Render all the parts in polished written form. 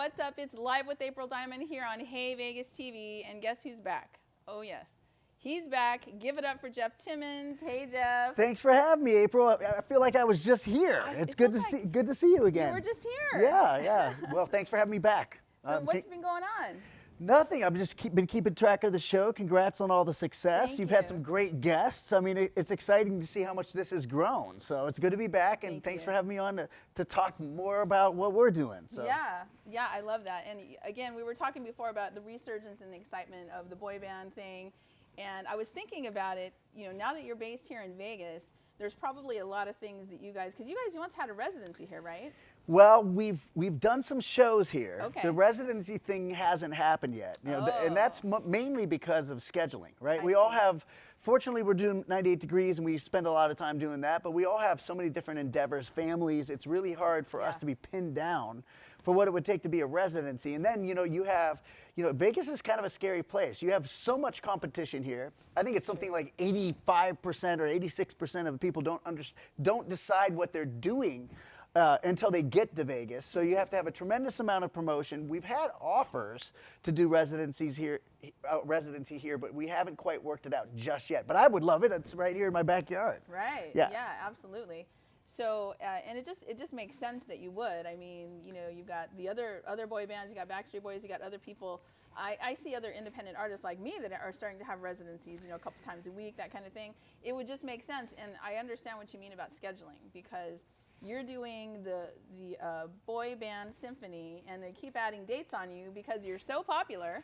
What's up? It's Live with April Diamond here on Hey Vegas TV, and guess who's back? Oh yes, he's back. Give it up for Jeff Timmons. Hey Jeff. Thanks for having me, April. I feel like I was just here. It's good to see you again. You were just here. Yeah. Well, thanks for having me back. So what's been going on? Nothing. I've just been keeping track of the show. Congrats on all the success. You've had some great guests. I mean, it's exciting to see how much this has grown. So it's good to be back, and thanks for having me on to talk more about what we're doing. So. Yeah, I love that. And again, we were talking before about the resurgence and the excitement of the boy band thing, and I was thinking about it. You know, now that you're based here in Vegas, there's probably a lot of things that you guys once had a residency here, right? Well, we've done some shows here. Okay. The residency thing hasn't happened yet, and that's mainly because of scheduling, right? We all have, fortunately, we're doing 98 Degrees, and we spend a lot of time doing that, but we all have so many different endeavors, families. It's really hard for us to be pinned down for what it would take to be a residency. And then, you have, Vegas is kind of a scary place. You have so much competition here. I think it's something like 85% or 86% of the people don't decide what they're doing until they get to Vegas. So you have to have a tremendous amount of promotion. We've had offers to do residency here, but we haven't quite worked it out just yet. But I would love it. It's right here in my backyard. Right. Yeah, absolutely. So, and it just makes sense that you would. I mean, you've got the other boy bands, you got Backstreet Boys, you got other people. I see other independent artists like me that are starting to have residencies, a couple times a week, that kind of thing. It would just make sense, and I understand what you mean about scheduling, because you're doing the boy band symphony, and they keep adding dates on you because you're so popular.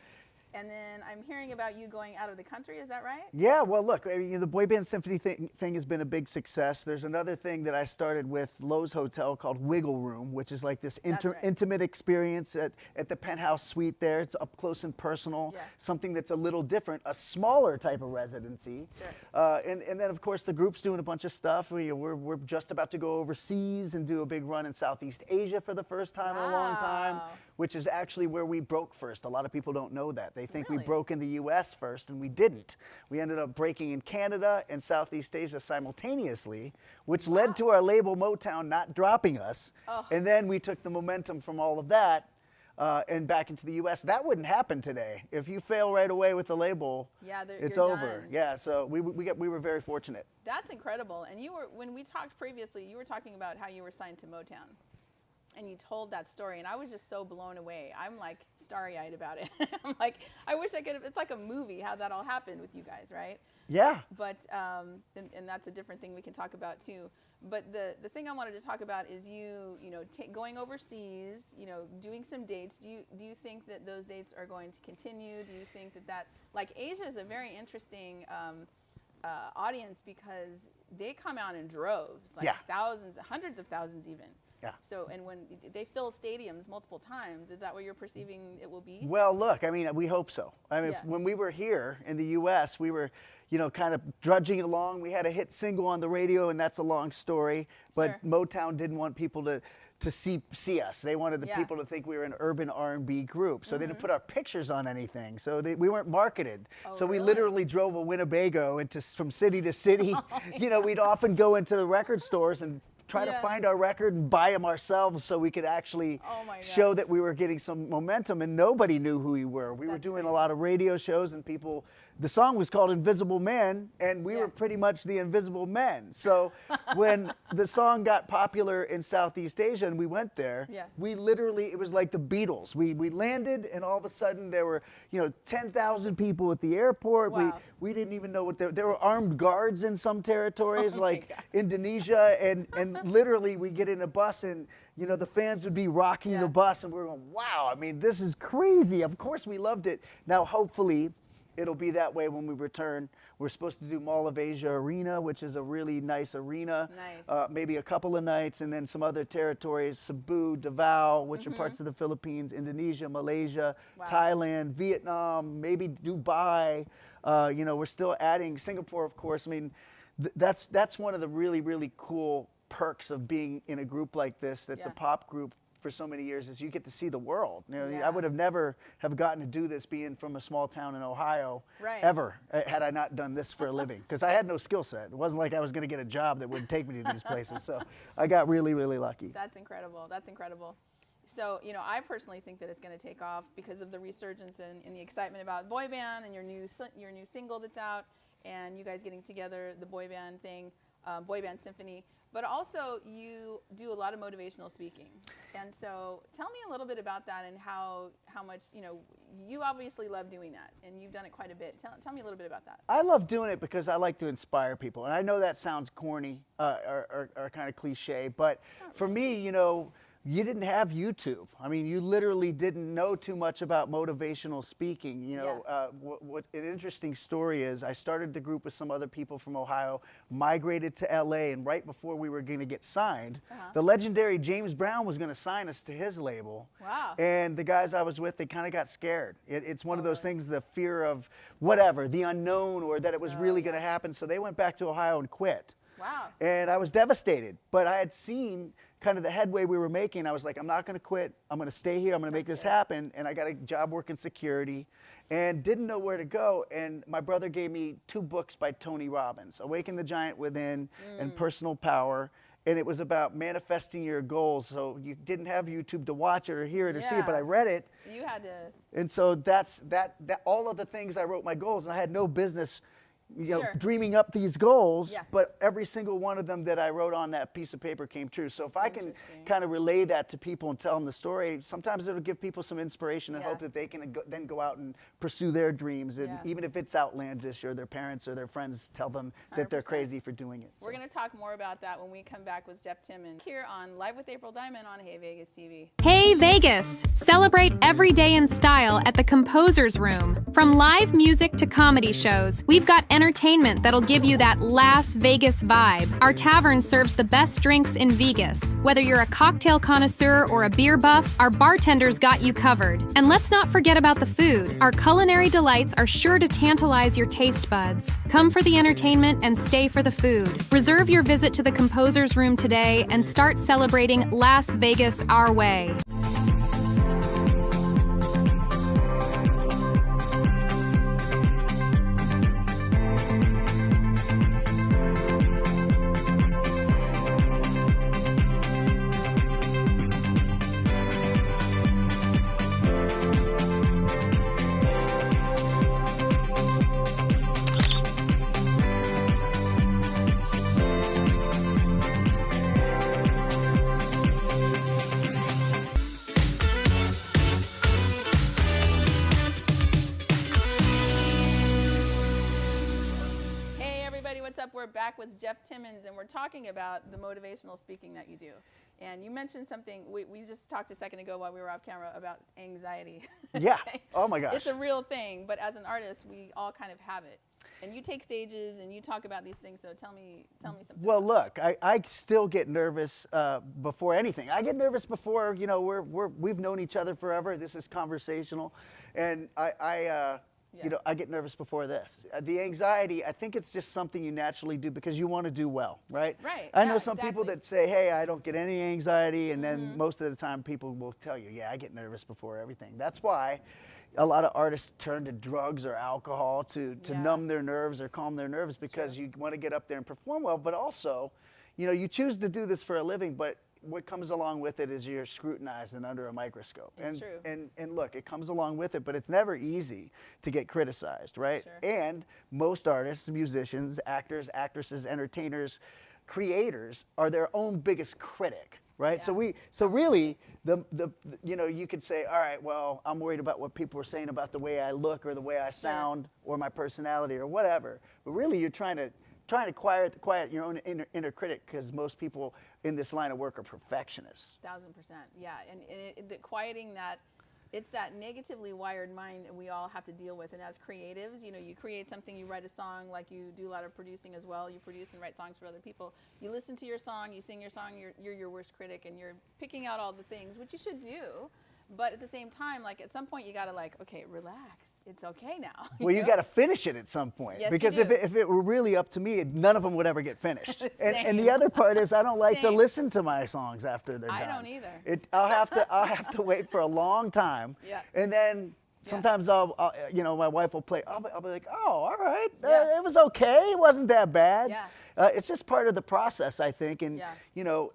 And then I'm hearing about you going out of the country. Is that right? Yeah, well, look, the Boy Band Symphony thing has been a big success. There's another thing that I started with Lowe's Hotel called Wiggle Room, which is like this intimate experience at the penthouse suite there. It's up close and personal, something that's a little different, a smaller type of residency. Sure. And then, of course, the group's doing a bunch of stuff. We're just about to go overseas and do a big run in Southeast Asia for the first time in a long time, which is actually where we broke first. A lot of people don't know that. They think we broke in the U.S. first, and we didn't. We ended up breaking in Canada and Southeast Asia simultaneously, which led to our label Motown not dropping us. And then we took the momentum from all of that and back into the U.S. That wouldn't happen today. If you fail right away with the label, it's over. Done. Yeah, so we were very fortunate. That's incredible. And when we talked previously, you were talking about how you were signed to Motown. And you told that story, and I was just so blown away. I'm like starry-eyed about it. I'm like, I wish I could have. It's like a movie how that all happened with you guys, right? Yeah. But and that's a different thing we can talk about too. But the thing I wanted to talk about is going overseas, doing some dates. Do you think that those dates are going to continue? Do you think that like Asia is a very interesting audience, because they come out in droves, like thousands, hundreds of thousands even. Yeah. So, and when they fill stadiums multiple times, is that what you're perceiving it will be? Well, look, I mean, we hope so. I mean, when we were here in the U.S., we were, kind of drudging along. We had a hit single on the radio, and that's a long story. But Motown didn't want people to see us. They wanted the people to think we were an urban R&B group. So they didn't put our pictures on anything. So we weren't marketed. So we literally drove a Winnebago from city to city. We'd often go into the record stores and try to find our record and buy them ourselves so we could actually show that we were getting some momentum, and nobody knew who we were. We were doing a lot of radio shows, and the song was called Invisible Man, and we were pretty much the Invisible Men. So when the song got popular in Southeast Asia and we went there, we literally, it was like the Beatles. We landed, and all of a sudden there were 10,000 people at the airport. We didn't even know what there were armed guards in some territories like Indonesia, and literally we get in a bus, and the fans would be rocking the bus, and we're going, wow, I mean, this is crazy. Of course we loved it. Now hopefully it'll be that way when we return. We're supposed to do Mall of Asia Arena, which is a really nice arena. Nice. Maybe a couple of nights, and then some other territories, Cebu, Davao, which are parts of the Philippines, Indonesia, Malaysia, Thailand, Vietnam, maybe Dubai. We're still adding Singapore, of course. I mean, that's one of the really, really cool perks of being in a group like this that's a pop group for so many years, is you get to see the world. I would have never have gotten to do this being from a small town in Ohio ever had I not done this for a living, because I had no skill set. It wasn't like I was going to get a job that would take me to these places. So I got really, really lucky. That's incredible. That's incredible. So, you know, I personally think that it's going to take off because of the resurgence and the excitement about boy band and your new single that's out, and you guys getting together, the boy band thing, boy band symphony. But also, you do a lot of motivational speaking, and so tell me a little bit about that and how much, you know, you obviously love doing that, and you've done it quite a bit. Tell me a little bit about that. I love doing it because I like to inspire people, and I know that sounds corny or kind of cliche, but for me, you know, you didn't have YouTube. I mean, you literally didn't know too much about motivational speaking. You know, what an interesting story is, I started the group with some other people from Ohio, migrated to LA, and right before we were going to get signed, the legendary James Brown was going to sign us to his label. Wow. And the guys I was with, they kind of got scared. It's one of those things, the fear of whatever, the unknown, or that it was really going to happen. So they went back to Ohio and quit. Wow. And I was devastated, but I had seen kind of the headway we were making. I was like, I'm not going to quit. I'm going to stay here. I'm going to make this happen. And I got a job working security and didn't know where to go. And my brother gave me 2 books by Tony Robbins, Awaken the Giant Within and Personal Power. And it was about manifesting your goals. So you didn't have YouTube to watch it or hear it or see it, but I read it. So you had to. And so that's all of the things I wrote my goals, and I had no business, you know, dreaming up these goals, but every single one of them that I wrote on that piece of paper came true. So if I can kind of relay that to people and tell them the story, sometimes it'll give people some inspiration and hope that they can then go out and pursue their dreams. And even if it's outlandish or their parents or their friends tell them that they're crazy for doing it. We're going to talk more about that when we come back with Jeff Timmons here on Live with April Diamond on Hey Vegas TV. Hey Vegas! Celebrate every day in style at the Composer's Room. From live music to comedy shows, we've got entertainment that'll give you that Las Vegas vibe. Our tavern serves the best drinks in Vegas. Whether you're a cocktail connoisseur or a beer buff, our bartenders got you covered. And let's not forget about the food. Our culinary delights are sure to tantalize your taste buds. Come for the entertainment and stay for the food. Reserve your visit to the Composer's Room today and start celebrating Las Vegas our way. We're back with Jeff Timmons, and we're talking about the motivational speaking that you do. And you mentioned something, we just talked a second ago while we were off camera about anxiety. Yeah. Oh my gosh. It's a real thing, but as an artist, we all kind of have it. And you take stages and you talk about these things, so tell me something. Well, look, I still get nervous before anything. I get nervous before, you know, we've known each other forever. This is conversational. And you know, I get nervous before this. The anxiety, I think it's just something you naturally do because you want to do well, right? Right. I know some people that say, hey, I don't get any anxiety, and then most of the time people will tell you, yeah, I get nervous before everything. That's why a lot of artists turn to drugs or alcohol to numb their nerves or calm their nerves because you want to get up there and perform well, but also, you know, you choose to do this for a living, but what comes along with it is you're scrutinized and under a microscope. It's true. And look, it comes along with it, but it's never easy to get criticized, right? Sure. And most artists, musicians, actors, actresses, entertainers, creators are their own biggest critic, right? Yeah. So really, the you know, you could say, all right, well, I'm worried about what people are saying about the way I look or the way I sound or my personality or whatever. But really, you're trying to quiet your own inner critic, because most people in this line of work are perfectionists. 1000%, yeah. And the quieting that, it's that negatively wired mind that we all have to deal with. And as creatives, you know, you create something, you write a song, like you do a lot of producing as well. You produce and write songs for other people. You listen to your song, you sing your song, you're your worst critic, and you're picking out all the things, which you should do. But at the same time, like at some point you gotta like, okay, relax. It's okay now. Well, you got to finish it at some point. Yes, because you do. if it were really up to me, none of them would ever get finished. And the other part is I don't like to listen to my songs after they're done. I don't either. I'll have to wait for a long time. Yeah. And then sometimes I'll you know, my wife will play. I'll be like, oh, all right, it was okay. It wasn't that bad. Yeah. It's just part of the process, I think. And you know,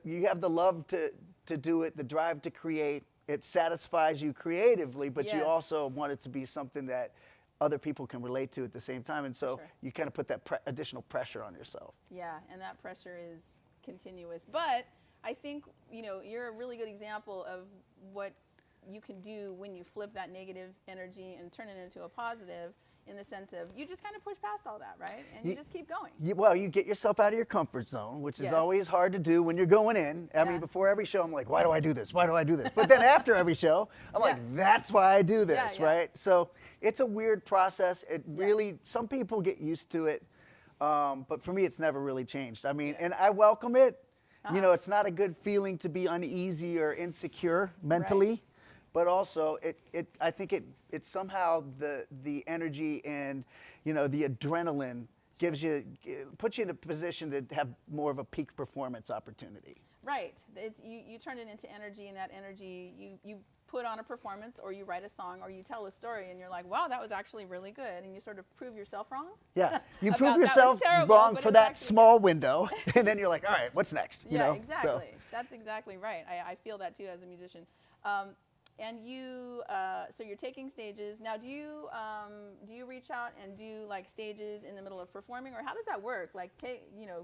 you have the love to do it, the drive to create. It satisfies you creatively, but you Yes. also want it to be something that other people can relate to at the same time. And so Sure. you kind of put that additional pressure on yourself. Yeah, and that pressure is continuous. But I think, you know, you're a really good example of what you can do when you flip that negative energy and turn it into a positive, in the sense of you just kind of push past all that, right? And you just keep going. Well, you get yourself out of your comfort zone, which is Yes. always hard to do when you're going in. I Yeah. mean, before every show, I'm like, why do I do this? Why do I do this? But then after every show, I'm like, that's why I do this, Yeah. right? So it's a weird process. It really, some people get used to it. But for me, it's never really changed. I mean, and I welcome it. You know, it's not a good feeling to be uneasy or insecure mentally. Right. But also, I think it's somehow the energy and, you know, the adrenaline puts you in a position to have more of a peak performance opportunity. Right. It's, you turn it into energy, and that energy you put on a performance, or you write a song, or you tell a story, and you're like, wow, that was actually really good, and you sort of prove yourself wrong. Yeah, you About, prove "That was yourself terrible, wrong but for it was that actually small window, and then you're like, all right, what's next? You Yeah, know? exactly. So, That's exactly right. I feel that too as a musician. And you, so you're taking stages now. Do you reach out and do like stages in the middle of performing, or how does that work? Like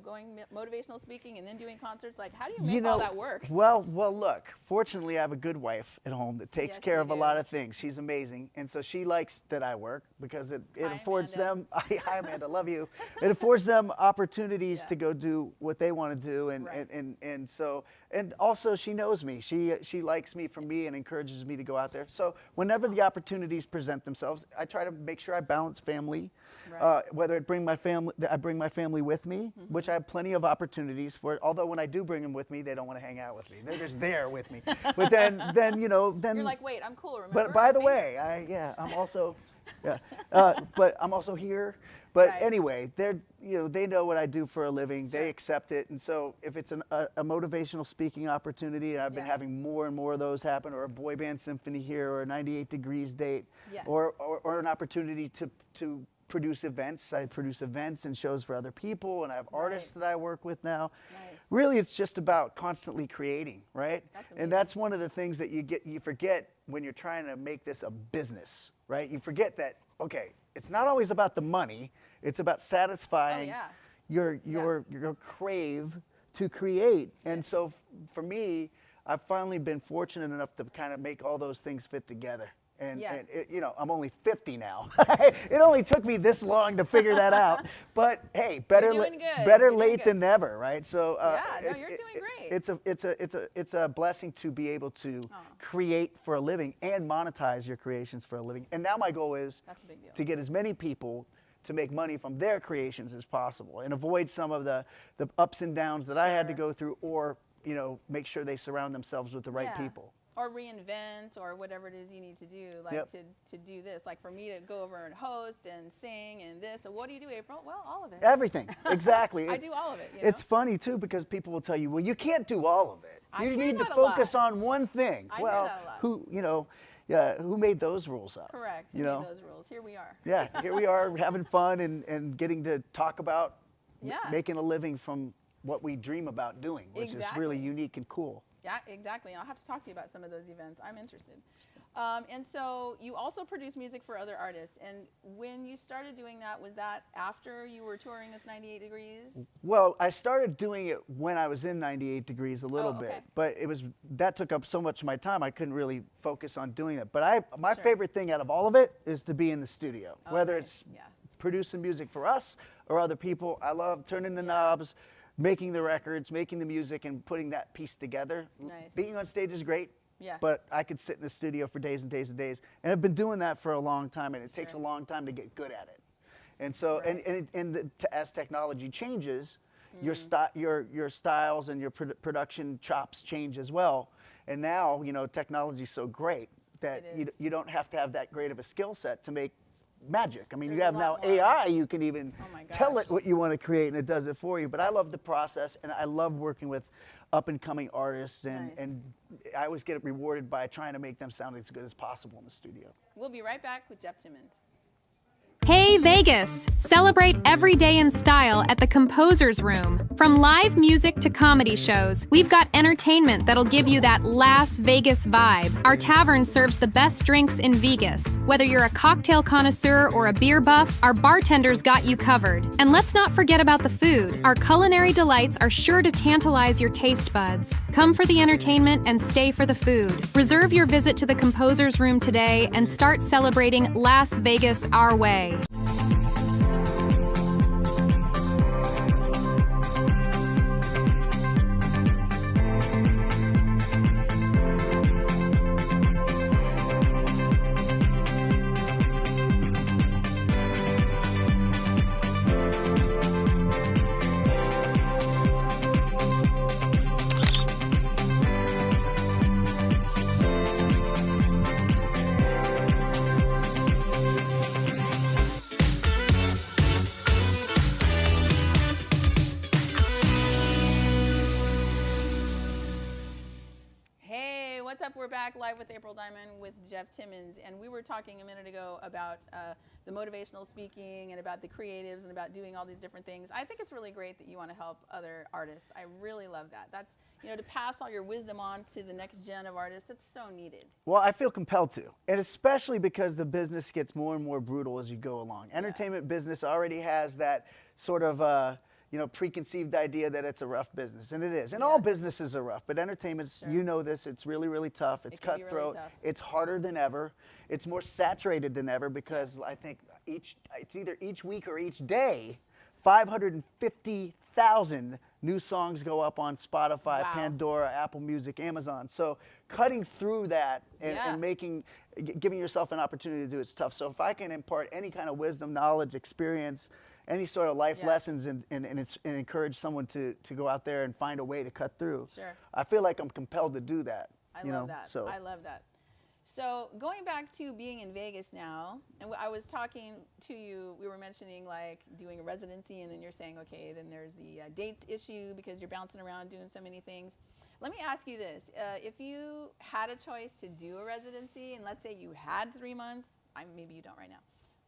going motivational speaking and then doing concerts. Like, how do you make all that work? Well, look. Fortunately, I have a good wife at home that takes Yes, care you of a do. lot of things. She's amazing, and so she likes that I work because it Hi, affords Amanda. them. Hi, Amanda, love you. It affords them opportunities Yeah. to go do what they want to do, Right. and so, and also she knows me. She likes me for me and encourages me to go out there. So whenever the opportunities present themselves, I try to make sure I balance family. Right. Whether I bring my family with me, which I have plenty of opportunities for. Although when I do bring them with me, they don't want to hang out with me. They're just there with me. But then You're like, wait, I'm cool. Remember? But by the I'm way, I'm also, but I'm also here. But Right. anyway, they know what I do for a living. Sure. They accept it, and so if it's a motivational speaking opportunity, and I've been Yeah. having more and more of those happen, or a boy band symphony here, or a 98 Degrees date, Yeah. or an opportunity to produce events. I produce events and shows for other people, and I have artists that I work with now. Nice. Really, it's just about constantly creating, right? That's And amazing. that's one of the things that you forget when you're trying to make this a business, right? You forget that, okay, it's not always about the money. It's about satisfying yeah. your crave to create. And so for me, I've finally been fortunate enough to kind of make all those things fit together. And, Yeah. and it, I'm only 50 now. It only took me this long to figure that out. But hey, better doing good. better You're doing late good. than never, right? So Yeah, no, you're doing great. It's a blessing to be able to create for a living and monetize your creations for a living. And now my goal is That's a big deal. to get as many people to make money from their creations as possible and avoid some of the ups and downs that I had to Sure. go through, or make sure they surround themselves with the right Yeah. people. Or reinvent, or whatever it is you need to do, like Yep. to do this. Like for me to go over and host and sing and this. So what do you do, April? Well, all of it. Everything, exactly. I do all of it. It's funny too, because people will tell you, well, you can't do all of it. I You hear need to that a lot. focus on one thing. I hear Well, that a lot. who made those rules up? Correct. You Who know? made those rules? Here we are. Yeah, here we are having fun and getting to talk about Yeah. making a living from what we dream about doing, which is really Exactly. unique and cool. Yeah, exactly. I'll have to talk to you about some of those events. I'm interested. And so you also produce music for other artists. And when you started doing that, was that after you were touring with 98 Degrees? Well, I started doing it when I was in 98 Degrees a little okay. bit, but that took up so much of my time I couldn't really focus on doing it. But my Sure. favorite thing out of all of it is to be in the studio, whether Okay, it's yeah. producing music for us or other people. I love turning the knobs, making the records, making the music, and putting that piece together. Nice. Being on stage is great. Yeah. But I could sit in the studio for days and days and days, and I've been doing that for a long time, and it takes a Sure. long time to get good at it. And so, Right. as technology changes, your styles and your production chops change as well. And now, technology's so great that It is. you don't have to have that great of a skill set to make magic. I mean, There's you a have now lot more. AI. You can even Oh my tell gosh. it what you want to create, and it does it for you. But I love the process, and I love working with up-and-coming artists, Nice. and I always get rewarded by trying to make them sound as good as possible in the studio. We'll be right back with Jeff Timmons. Hey, Hey Vegas! Celebrate every day in style at the Composer's Room. From live music to comedy shows, we've got entertainment that'll give you that Las Vegas vibe. Our tavern serves the best drinks in Vegas. Whether you're a cocktail connoisseur or a beer buff, our bartenders got you covered. And let's not forget about the food. Our culinary delights are sure to tantalize your taste buds. Come for the entertainment and stay for the food. Reserve your visit to the Composer's Room today and start celebrating Las Vegas our way. What's up? We're back live with April Diamond with Jeff Timmons, and we were talking a minute ago about the motivational speaking and about the creatives and about doing all these different things. I think it's really great that you want to help other artists. I really love that. That's, you know, to pass all your wisdom on to the next gen of artists. It's so needed. Well, I feel compelled to, and especially because the business gets more and more brutal as you go along. Entertainment business already has that sort of you know, preconceived idea that it's a rough business, and it is. And all businesses are rough, but entertainment's, you know this, it's really, really tough. It's cutthroat. Really tough. It's harder than ever. It's more saturated than ever because I think it's either each week or each day, 550,000 new songs go up on Spotify, Pandora, Apple Music, Amazon. So cutting through that and giving yourself an opportunity to do it's tough. So if I can impart any kind of wisdom, knowledge, experience, any sort of life lessons and encourage someone to go out there and find a way to cut through. Sure. I feel like I'm compelled to do that. I love that. So going back to being in Vegas now, and I was talking to you, we were mentioning like doing a residency, and then you're saying, okay, then there's the dates issue because you're bouncing around doing so many things. Let me ask you this. If you had a choice to do a residency, and let's say you had 3 months, maybe you don't right now,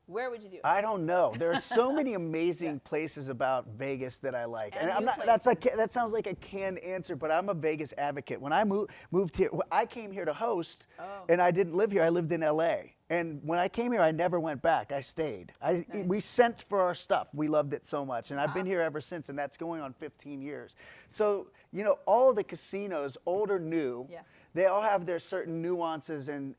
where would you do it? I don't know. There are so many amazing places about Vegas that I like. And I'm not, that sounds like a canned answer, but I'm a Vegas advocate. When I moved here, I came here to host, and I didn't live here. I lived in LA. And when I came here, I never went back. I stayed. We sent for our stuff. We loved it so much. And I've been here ever since, and that's going on 15 years. So, you know, all of the casinos, old or new, they all have their certain nuances and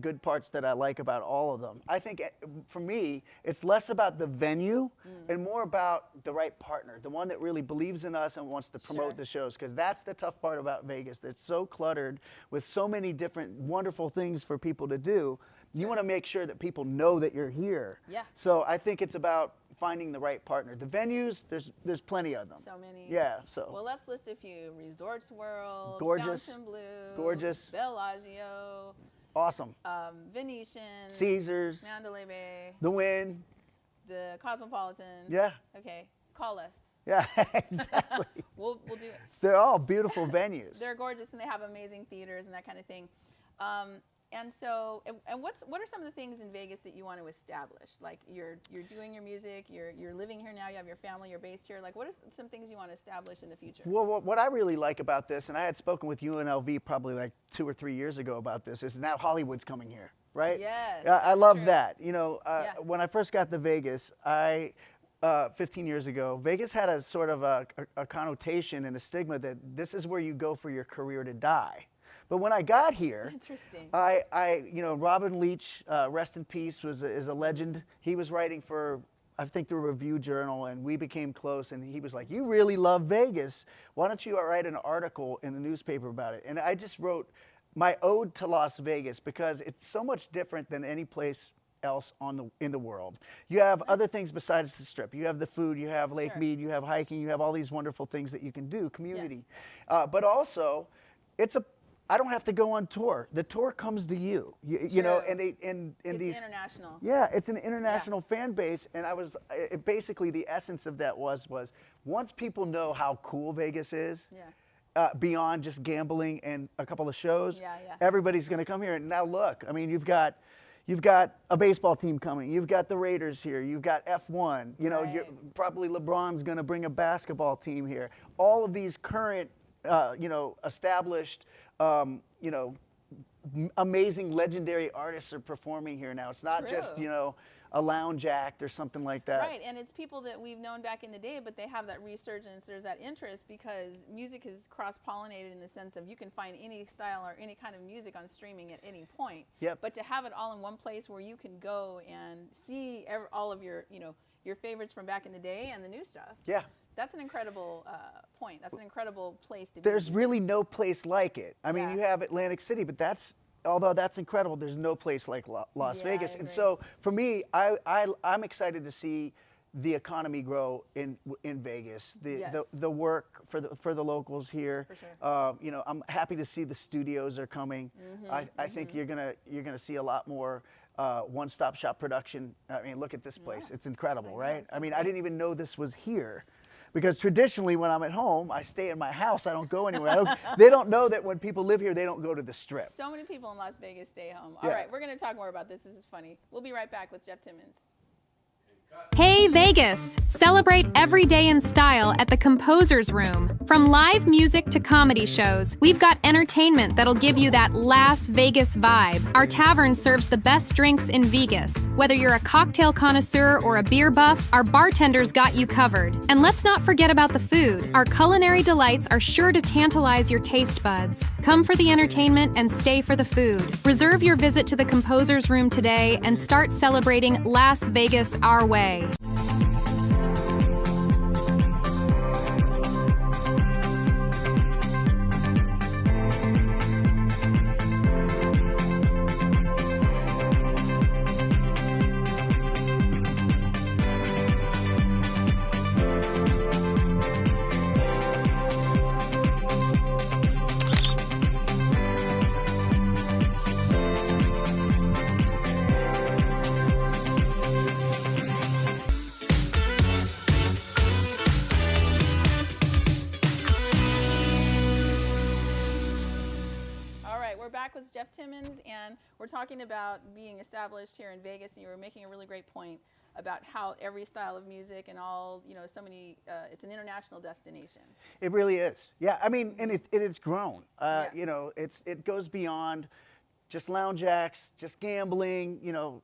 good parts that I like about all of them. I think for me, it's less about the venue and more about the right partner, the one that really believes in us and wants to promote the shows, because that's the tough part about Vegas. It's so cluttered with so many different wonderful things for people to do. You want to make sure that people know that you're here. Yeah. So I think it's about finding the right partner. The venues, there's plenty of them. So many. Yeah. So. Well, let's list a few: Resorts World, gorgeous, Fontainebleau, gorgeous, Bellagio, awesome, Venetian, Caesars, Mandalay Bay, the Wynn, the Cosmopolitan. Yeah. Okay, call us. Yeah, exactly. we'll do it. They're all beautiful venues. They're gorgeous, and they have amazing theaters and that kind of thing. And so, what are some of the things in Vegas that you want to establish? Like you're doing your music, you're living here now, you have your family, you're based here. Like what are some things you want to establish in the future? Well, what I really like about this, and I had spoken with UNLV probably like 2 or 3 years ago about this, is now Hollywood's coming here, right? Yes. I love that. You know, when I first got to Vegas, 15 years ago, Vegas had a sort of a connotation and a stigma that this is where you go for your career to die. But when I got here, interesting. You know, Robin Leach, rest in peace, is a legend. He was writing for, I think, the Review Journal, and we became close. And he was like, "You really love Vegas. Why don't you write an article in the newspaper about it?" And I just wrote my ode to Las Vegas because it's so much different than any place else in the world. You have other things besides the Strip. You have the food. You have Lake Mead. You have hiking. You have all these wonderful things that you can do. Community, but also, I don't have to go on tour. The tour comes to you. You know, and it's international. Yeah, it's an international fan base, and basically the essence of that was once people know how cool Vegas is, beyond just gambling and a couple of shows, everybody's going to come here. And now look, I mean, you've got You've got a baseball team coming. You've got the Raiders here. You've got F1. You know, probably LeBron's going to bring a basketball team here. All of these current, you know, established, you know, amazing, legendary artists are performing here now. It's not just, you know, a lounge act or something like that. Right, and it's people that we've known back in the day, but they have that resurgence, there's that interest because music is cross-pollinated in the sense of you can find any style or any kind of music on streaming at any point. Yep. But to have it all in one place where you can go and see all of your, you know, your favorites from back in the day and the new stuff. Yeah. That's an incredible point. That's an incredible place to be. There's really no place like it. I mean, Yeah. you have Atlantic City, but that's, although that's incredible, there's no place like Las Vegas. And so for me, I'm excited to see the economy grow in Vegas. The work for the locals here. For sure. You know, I'm happy to see the studios are coming. I think you're gonna see a lot more one-stop shop production. I mean, look at this place. It's incredible, right? I mean, I didn't even know this was here. Because traditionally, when I'm at home, I stay in my house. I don't go anywhere. They don't know that when people live here, they don't go to the Strip. So many people in Las Vegas stay home. All right, we're going to talk more about this. This is funny. We'll be right back with Jeff Timmons. Hey Vegas! Celebrate every day in style at the Composer's Room. From live music to comedy shows, we've got entertainment that'll give you that Las Vegas vibe. Our tavern serves the best drinks in Vegas. Whether you're a cocktail connoisseur or a beer buff, our bartenders got you covered. And let's not forget about the food. Our culinary delights are sure to tantalize your taste buds. Come for the entertainment and stay for the food. Reserve your visit to the Composer's Room today and start celebrating Las Vegas our way. With Jeff Timmons, and we're talking about being established here in Vegas, and you were making a really great point about how every style of music and all, you know, so many, it's an international destination. It really is. Yeah, I mean, and it's grown. You know, it goes beyond just lounge acts, just gambling, you know.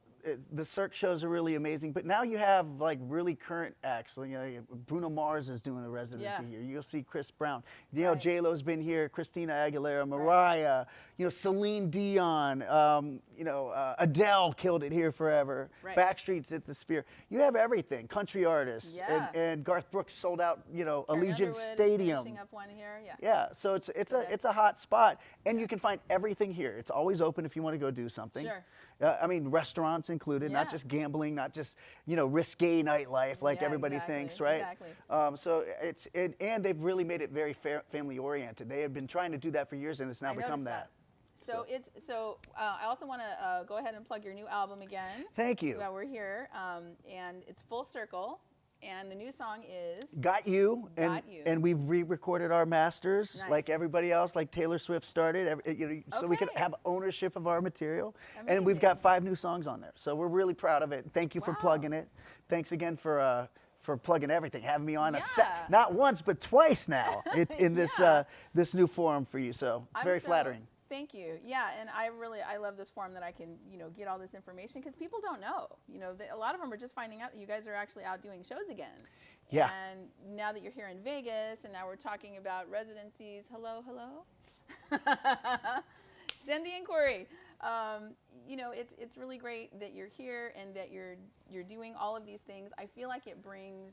The Cirque shows are really amazing, but now you have like really current acts. So, you know, Bruno Mars is doing a residency here. You'll see Chris Brown. You know, J-Lo's been here. Christina Aguilera, Mariah. You know, Celine Dion. You know, Adele killed it here forever. Backstreet's at the Sphere. You have everything. Country artists. And Garth Brooks sold out. You know, Allegiant Stadium. Finishing up one here. Yeah. So it's a hot spot, and you can find everything here. It's always open if you want to go do something. Sure. I mean, restaurants included, not just gambling, not just, you know, risque nightlife like everybody thinks, right? Exactly. So and they've really made it very family oriented. They have been trying to do that for years, and it's now become that. So I also want to go ahead and plug your new album again. Thank you. While we're here, and it's Full Circle. And the new song is Got You. And we've re-recorded our masters like everybody else, like Taylor Swift started, you know, so we could have ownership of our material. Amazing. And we've got 5 new songs on there. So we're really proud of it. Thank you for plugging it. Thanks again for plugging everything, having me on a set, not once, but twice now in this this new forum for you. So it's very flattering. Thank you. Yeah, and I love this forum that I can, you know, get all this information because people don't know. You know, a lot of them are just finding out that you guys are actually out doing shows again. Yeah. And now that you're here in Vegas, and now we're talking about residencies. Hello. Send the inquiry. You know, it's really great that you're here and that you're doing all of these things. I feel like it brings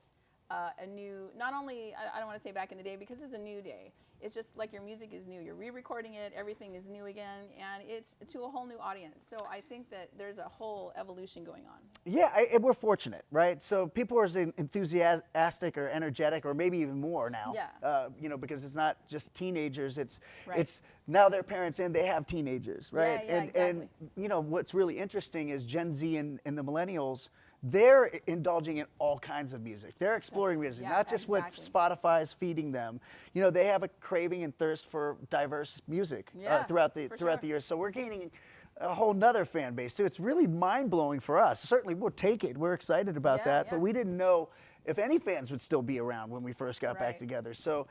a new, not only, I don't want to say back in the day because it's a new day. It's just like your music is new. You're re-recording it. Everything is new again, and it's to a whole new audience. So I think that there's a whole evolution going on. Yeah, we're fortunate, right? So people are as enthusiastic or energetic, or maybe even more now. Yeah. You know, because it's not just teenagers. It's now their parents and they have teenagers, right? Yeah, exactly. And you know what's really interesting is Gen Z and the millennials. They're indulging in all kinds of music. They're exploring music, not just what Spotify is feeding them. You know, they have a craving and thirst for diverse music throughout the years. So we're gaining a whole nother fan base too. It's really mind-blowing for us. Certainly we'll take it. We're excited about that, but we didn't know if any fans would still be around when we first got back together. So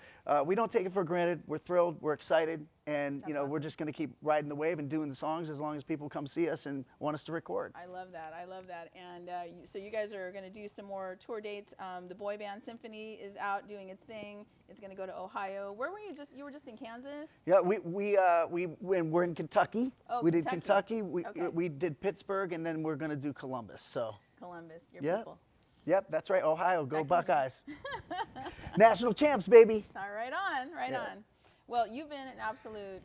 we don't take it for granted. We're thrilled. We're excited. And, you know, we're just going to keep riding the wave and doing the songs as long as people come see us and want us to record. I love that. I love that. And so you guys are going to do some more tour dates. The Boy Band Symphony is out doing its thing. It's going to go to Ohio. Where were you just? You were just in Kansas? Yeah, we're in Kentucky. Oh, we did Kentucky. We did Pittsburgh, and then we're going to do Columbus. So Columbus, your people. Yep, that's right. Ohio, go Buckeyes. National champs, baby. All right on, right on. Well, you've been an absolute,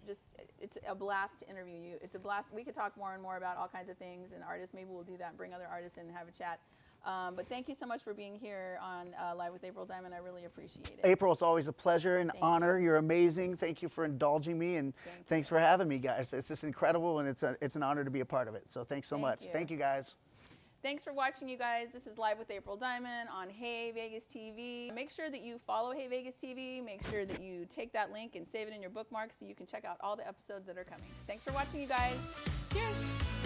it's a blast to interview you. It's a blast. We could talk more and more about all kinds of things and artists. Maybe we'll do that and bring other artists in and have a chat. But thank you so much for being here on Live with April Diamond. I really appreciate it. April, it's always a pleasure and honor. You're amazing. Thank you for indulging me, and thanks for having me, guys. It's just incredible, and it's an honor to be a part of it. So thanks so much. Thank you, guys. Thanks for watching, you guys. This is Live with April Diamond on Hey Vegas TV. Make sure that you follow Hey Vegas TV. Make sure that you take that link and save it in your bookmarks so you can check out all the episodes that are coming. Thanks for watching, you guys. Cheers.